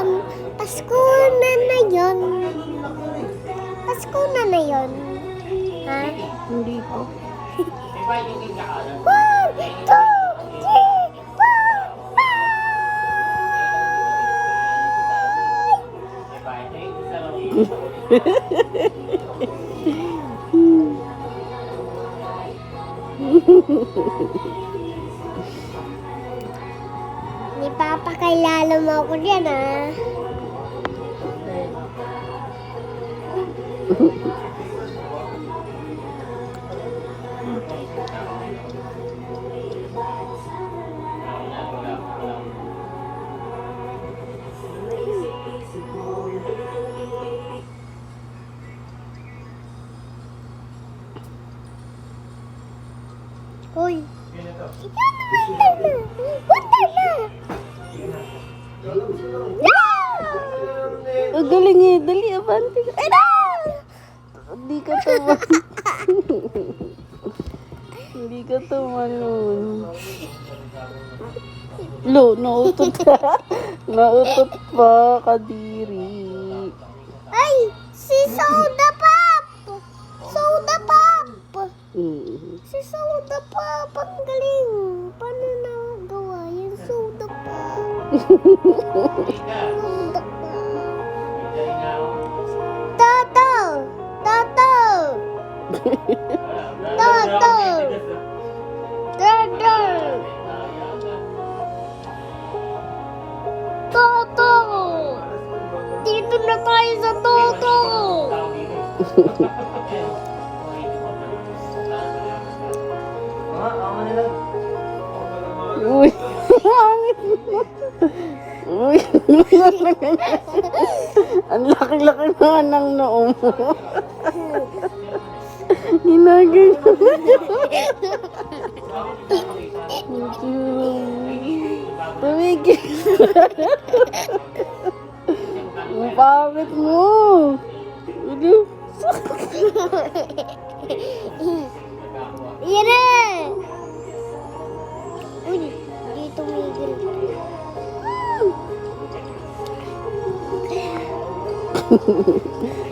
yun. Pasko na yun. Pasko na yun. Ha? Hindi po. 1, 2, 3, 4. Ipapakilala mo ako diyan, ha? Hoy. Ang galing eh. Dali, abante ka. Ay na! Hindi ka tumalon. Hindi ka tumalon. Lo, nautot ka. Nautot pa, kadiri. Ay, si Soda Pop! Soda Pop! Si Soda Pop, ang galing. Paano nagawa yung Soda Pop? Soda Pop. Toto! Toto! Toto! Toto! Toto! Dito na tayo sa Toto! Uy, hangit mo. Uy, ang laki-laki na ng noo mo. Ginagay mo. Tumigil. Ang pangit mo. Ano? Yan na! Uy, di tumigil.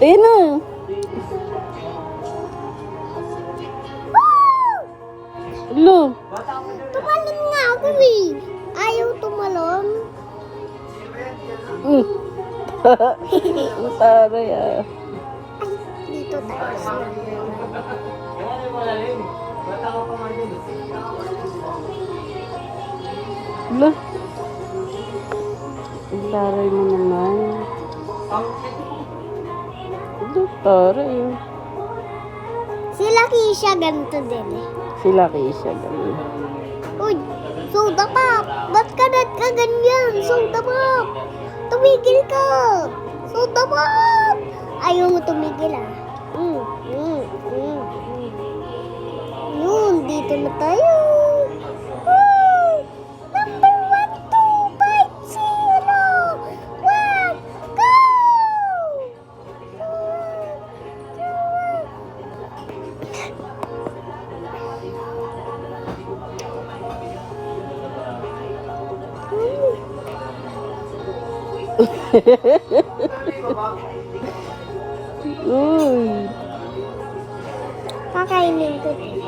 Ayun na. Lo. Tumalon nga ako eh. Ayaw tumalon. Ang taray ah. Dito tayo sa... Lo. Ang taray mo naman. Ang taray ah. Sila Kisha ganito din eh. Sila Kisha ganun. Uy, Soda Pop! Ba't ka ganyan? Soda Pop! Tumigil ka! Soda Pop! Ayaw mo tumigil ah. Yun, dito na tayo. Number 1, 2, 5, 0, 1, go! Uy. Kakainin ko din.